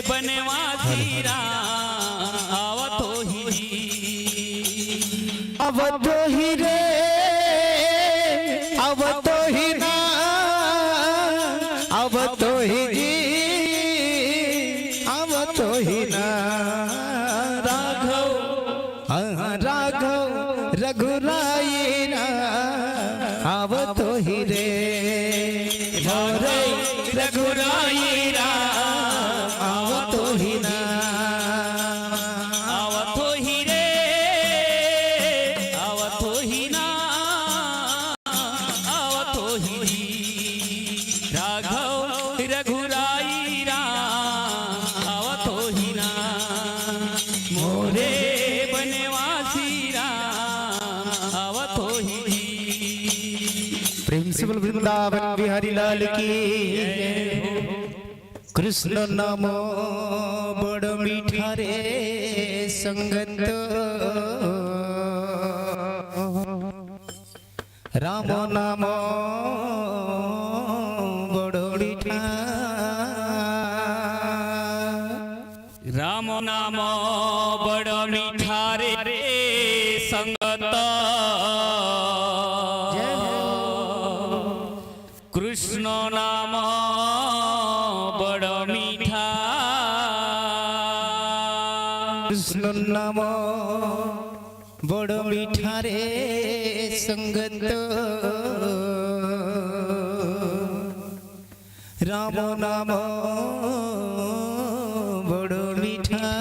बनवासी राम आवतो ही रे आवतो ही ना आवतो ही जी आवतो ही ना राघव राघव रघुराई ना आवतो ही रे मोरे रघुराई रा आवतो ही ना आवतो ही रे आवतो ही ना आवतो ही राघव रघुराई रा आवतो ही ना मोरे बनवासी रा आवतो ही प्रिंसिपल वृंदावन बिहारी लाल की कृष्ण नाम बड़ मीठा रे संगत राम नाम बड़ मीठा राम नाम बड़ मीठा रे संगत कृष्ण नाम बड़ मीठा कृष्ण नाम बड़ मीठा रे संगत राम नाम बड़ मीठा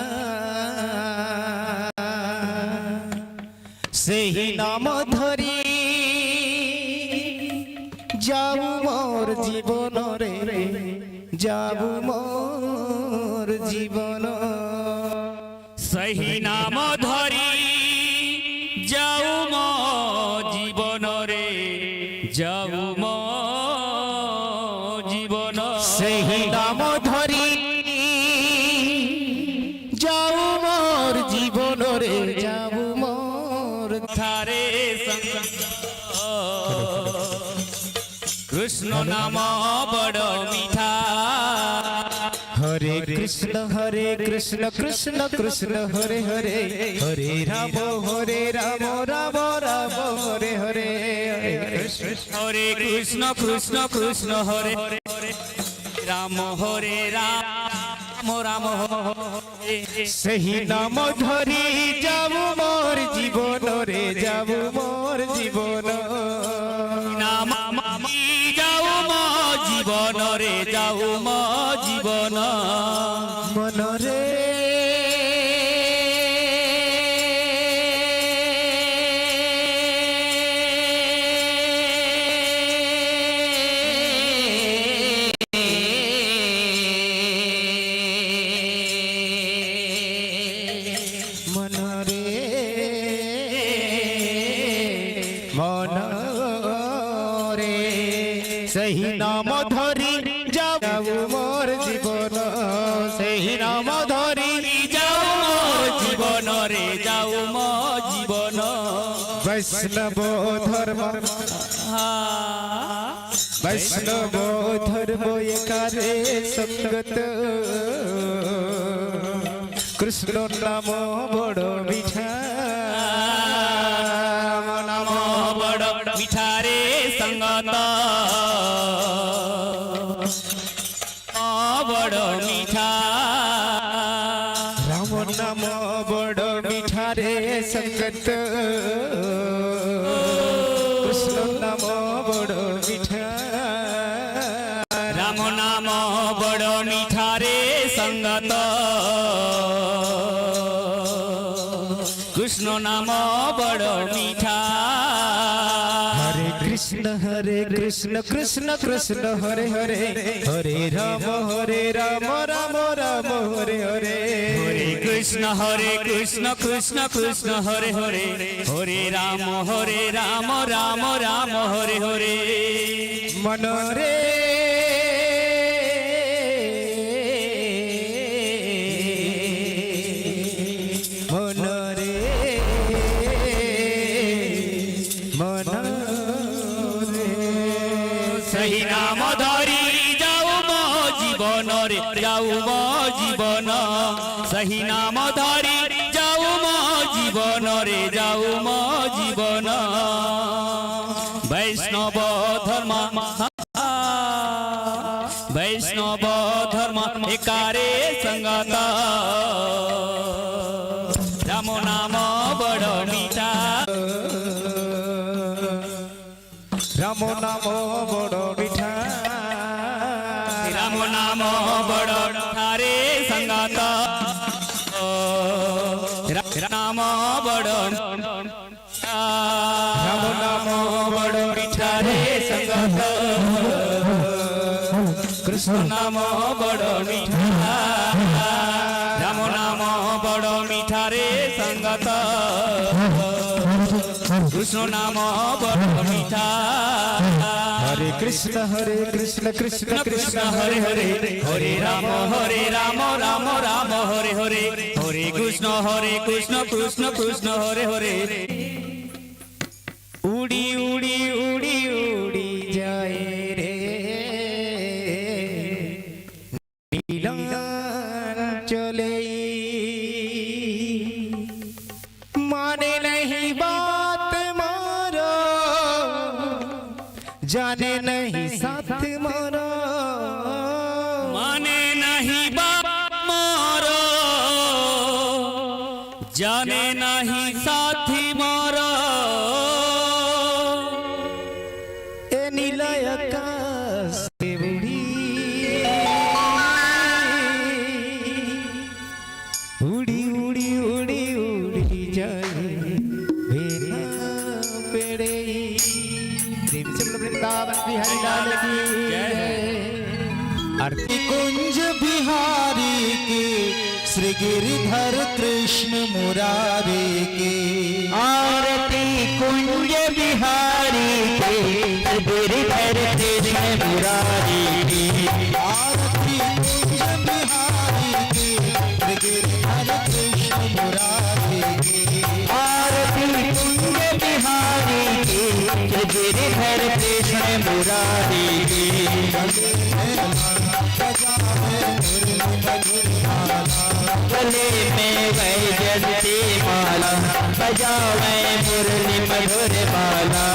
सही नाम धरी जाऊ मोर जीवन रे जाऊ मोर जीवन सही नाम धरी जाऊ मो जीवन रे जाऊ मो जीवन सही नाम धरी जाऊ मोर जीवन रे जाऊ मोर थारे संग कृष्ण नाम बड़ मीठा हरे कृष्ण कृष्ण कृष्ण हरे हरे हरे राम राम राम हरे हरे हरे कृष्ण कृष्ण कृष्ण हरे राम राम हरे सही नाम धरी जाऊ मोर जीवन रे जाऊ मोर जीवन नाम जाऊ मो जीवन रे जाऊ मो जीवन मन रे मन रे मन सही नाम धरी जाऊ मोर जीवन सही नाम धरी जाऊ मोर जीवन रे जाऊ मो जीवन वैष्णव धर्म वैष्णव धर्म एकारे संगत कृष्ण नाम बड़ मीठा नाम बड़ मीठा रे संगत बड़ मीठा राम नाम बड़ मीठा रे संगत कृष्ण नाम बड़ मीठा राम नाम बड़ मीठा रे संगत कृष्ण नाम बड़ मीठा कृष्ण कृष्ण कृष्ण हरे हरे हरे राम राम राम हरे हरे हरे कृष्ण कृष्ण कृष्ण हरे हरे हरे राम राम राम हरे हरे मन रे मन रे मन सही नाम धरी जाऊ मो जीवन रे जाऊ मो जीवन सही नाम धरी जाऊ मो जीवन रे जाऊ मो जीवन वैष्णव धर्म वैष्णव धर्म एकारे संगत राम नाम बड़ मीठा राम नाम बड़ मीठा राम नाम बड़ ठारे संगत नाम बड़ राम नाम बड़ मीठा रे संगत कृष्ण नाम बड़ मीठा राम नाम बड़ मीठा रे संगत कृष्ण नाम बड़ मीठा हरे कृष्ण कृष्ण कृष्ण हरे हरे हरे राम राम राम हरे हरे हरे कृष्ण कृष्ण कृष्ण हरे हरे उड़ी उड़ी उड़ी उड़ी जाए रे चले माने नहीं बात मारो जाने नहीं साथ मारो माने नहीं बाप मारो जाने नहीं साथी मारो ए नीलय आकाश से उड़ी उड़ी उड़ी उड़ी जाए बिना पेड़े प्रेम से वृंदावन बिहारी लाल की आरती कुंज बिहारी की श्री गिरिधर कृष्ण मुरारी की आरती कुंज बिहारी के गिरिधर कृष्ण मुरारी की आरती कुंज बिहारी की श्री गिरिधर कृष्ण मुरारी की आरती कुंज बिहारी के गिरिधर कृष्ण मुरारी की गले में वैजयंती माला बजावे मुरली मधुर बाला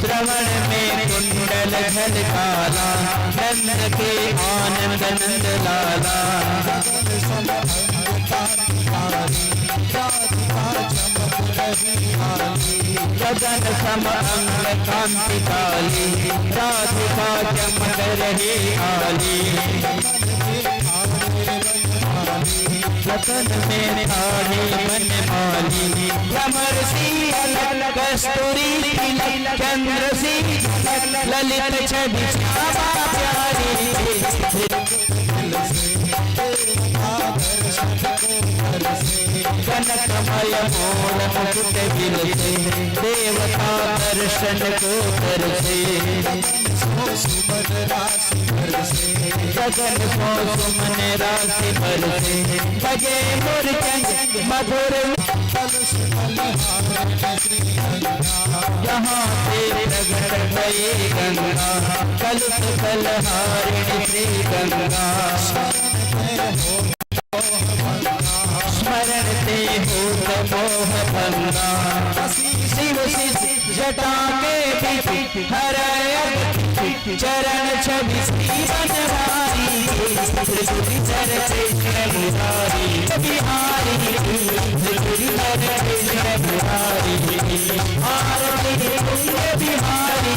श्रवण में कुंडल घन काला नंद के आनंद नंद लाला गगन सम अंग कांति काली राधिका चमक रही आली लगन में ठाड़ी मन माली कमर सी कस्तूरी चंद्र सी ललित छवि श्यामा प्यारी कनकमय मोर मुकुट बिलसे देवता दर्शन को करसे गगन को सुमन राशि बरसे बजे मुरचंद मधुर यहाँ से प्रगट भये गंगा कलुष कलहारिणी श्री गंगा स्मरण ते हो मोह भंगा शिव जटा के बीच हर चरण छवि श्री बनवारी गिरिधर कृष्ण मुरारी बिहारी गिरिधर कृष्ण मुरारी आरती कुंज बिहारी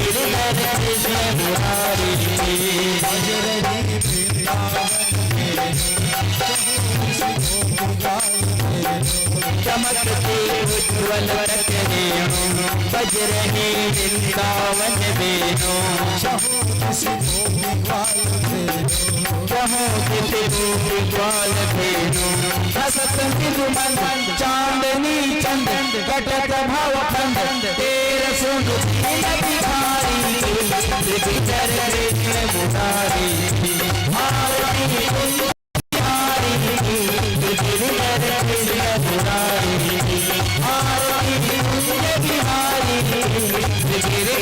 गिरिधर कृष्ण मुरारी चमकते उज्ज्वल रत्नेणु बजरंगी वृंदावन वेणु जहाँ किसी ग्वाल धेनु हसत निर्मल चांदनी चंदन कटक भव खंड तेर सुन बिहारी गिरिधर कृष्ण मुरारी आरती बिहारी गिरिधर कृष्ण मुरारी आरती बिहारी गिरिधर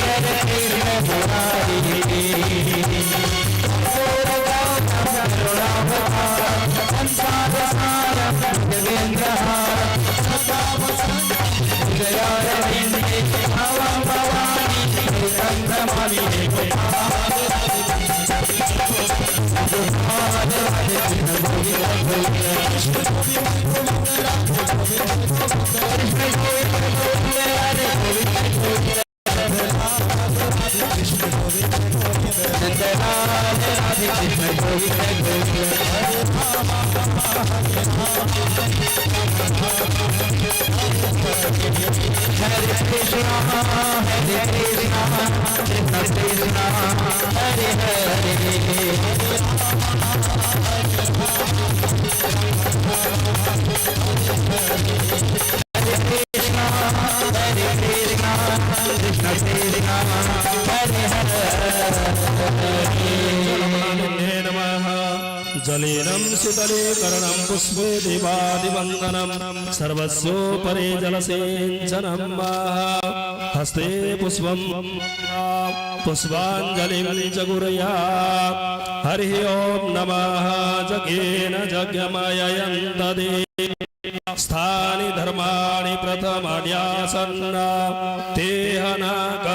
जलेनं शीतलीकरणं पुष्पे दीपादिवन्दनं सर्वस्योपरि जलसेचनं हस्ते पुष्पं पुष्पाञ्जलिं च कुर्यात् हरिः ॐ नमः जगेन यज्ञमययन्तदे स्थानि धर्माणि प्रथमान्यासन्न तेहनाकमहिमानः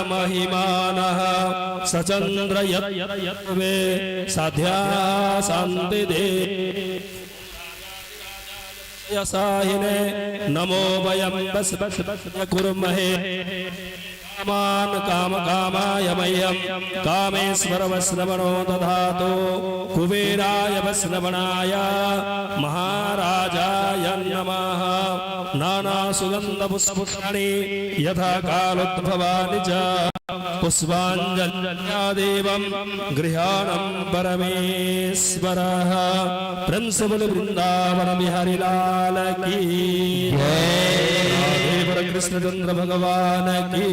सचन्द्र यत्वे साध्या शान्ति दे यसाहिने नमो वयं बस कुर्महे कामान काम कामाय मह्यं कामेश्वर वस्रवणो दधातु कुबेराय वस्रवणाय महाराजाय नमः नाना सुगंध पुष्पाणि यथा कालोद्भवानि च पुष्पाञ्जल्या देवं गृहाणं परमेश्वरः प्रिंसिपल वृंदावन बिहारी लाल की जय, कृष्णचंद्र भगवान की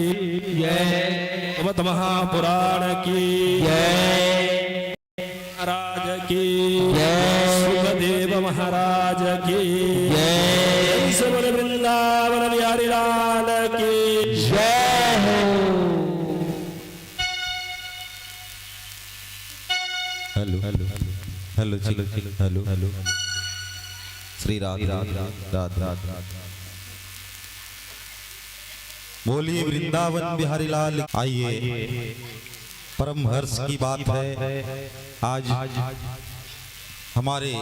जय, भगवत महापुराण की जय, महाराज की जय, सुखदेव महाराज की जय, सबल वृंदावन बिहारी लाल की जय। Hello hello hello hello hello hello Shri Radhe Radhe बोलिए वृंदावन बिहारी लाल। आइए, परम हर्ष की बात है, आज हमारे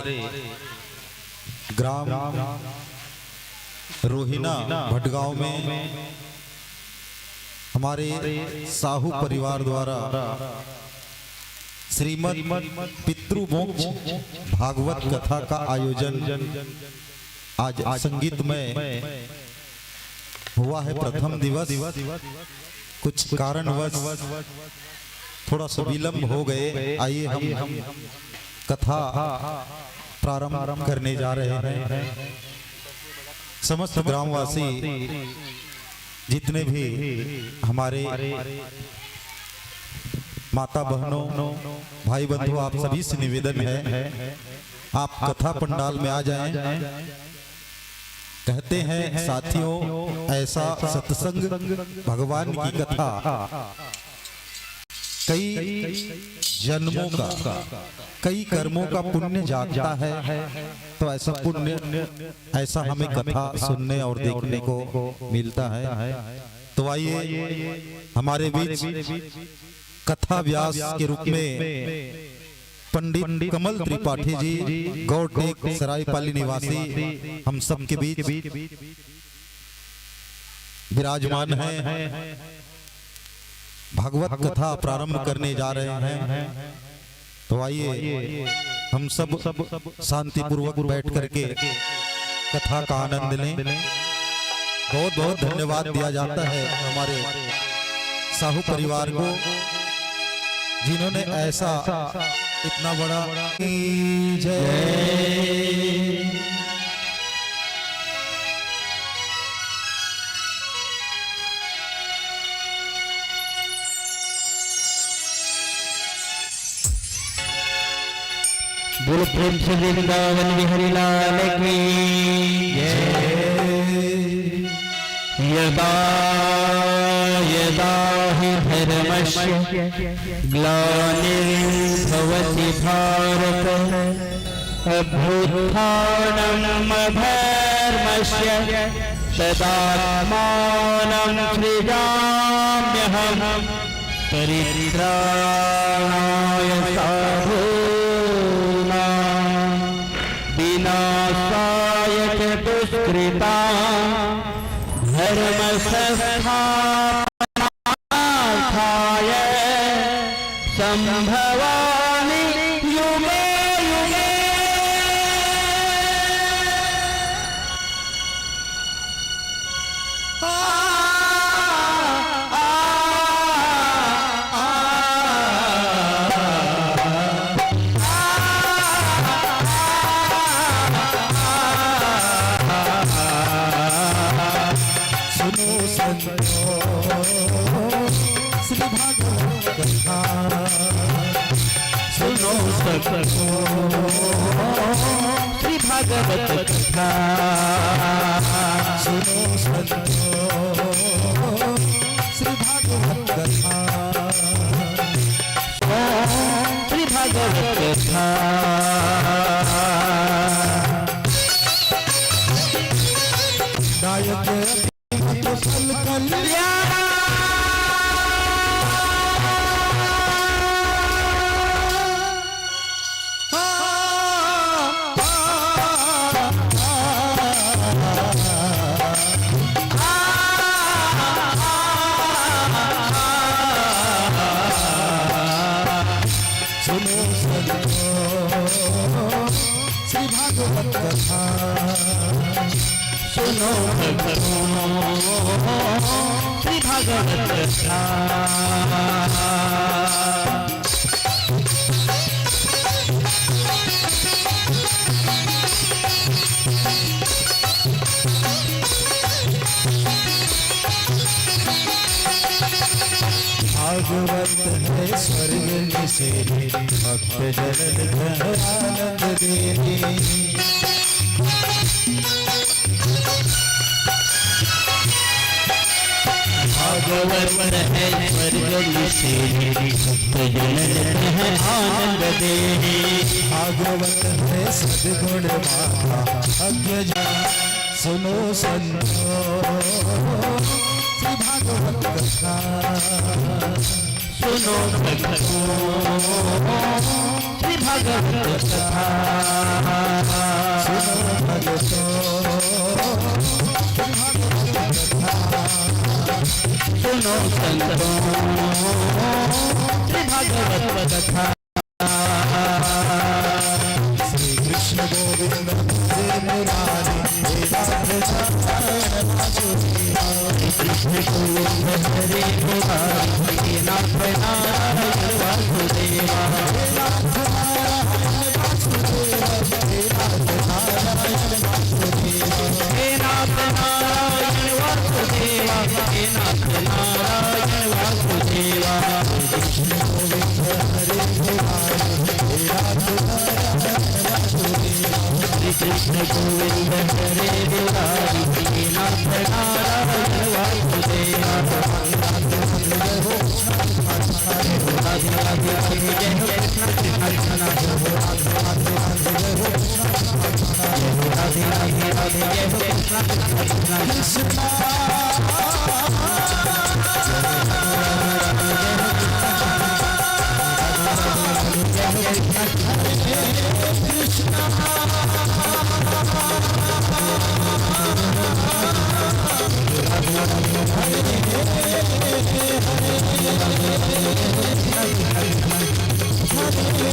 ग्राम रोहिना भटगांव में हमारे साहू परिवार द्वारा श्रीमद् पितृमोक्ष भागवत कथा का आयोजन आज संगीत में हुआ है। प्रथम दिवस कुछ कारणवश थोड़ा सा विलंब हो गए। आइए हम कथा प्रारंभ करने जा रहे हैं। समस्त ग्रामवासी जितने भी हमारे माता बहनों भाई बंधु, आप सभी से निवेदन है आप कथा पंडाल में आ जाएं। कहते हैं साथियों, ऐसा सत्संग भगवान की कथा कई जन्मों का कई कर्मों का पुण्य जागता है। तो ऐसा पुण्य ऐसा हमें कथा सुनने और देखने को मिलता है। तो आइए हमारे बीच कथा व्यास के रूप में पंडित कमल त्रिपाठी जी गौटेक सरायपाली निवासी हम सब के बीच विराजमान हैं। भागवत कथा प्रारंभ करने जा रहे हैं। तो आइए हम सब शांतिपूर्वक बैठ करके कथा का आनंद लें। बहुत बहुत धन्यवाद दिया जाता है हमारे साहू परिवार को, जिन्होंने ऐसा इतना बड़ा जय बोल प्रेम से वृंदावन बिहारी लाल की जय। यदा यदा हि धर्मस्य ग्लानिर्भवति भारत अभ्युत्थानम् अधर्मस्य तदात्मानं सृजाम्यहम् परित्राणाय साधूनां कृपा धर्म संस्थापनार्थाय संभवामि युगे युगे। सुनो संतो श्री भागवत कथा, सुनो संतो श्री भागवत कथा, सुनो संतो श्री भागवत कथा, श्री भागवत कथा। नायक अभिमत फल कल्याण, सुनो संतो श्री भागवत कथा, सुनो श्री भागवत कथा। भागवत है स्वर्ग से भक्त जनन घन आनंद देने। भागवत है स्वर्ग से भक्त जनन है आनंद देने। भागवत है सद्गुण माता अज्ञ जन, सुनो संतो श्री भागवत कथा, सुनो श्री भागवत कथा, सुनो भगतो श्री भागवत कथा, सुनो संतो श्री भागवत कथा। श्री कृष्ण गोविंद हरे मुरारी हे नाथ नारायण वासुदेवा, कृष्ण गोविंद हरे मुरारी हे नाथ नारायण वासुदेवा, हे नाथ नारायण वासुदेवा, हे नाथ नारायण वासुदेवा, हे नाथ नारायण वासुदेवा, हे नाथ नारायण वासुदेवा। कृष्ण गोविंद हरे मुरारी हे नाथ नारायण वासुदेवा, श्री कृष्ण गोविंद हरे मुरारी हे नाथ नारायण वासुदेवा। राधे राधे राधे जय हो कृष्ण कृष्ण कृष्ण जय हो राधे राधे राधे जय हो कृष्ण कृष्ण जय हो राधे राधे राधे जय हो कृष्ण कृष्ण कृष्ण हरे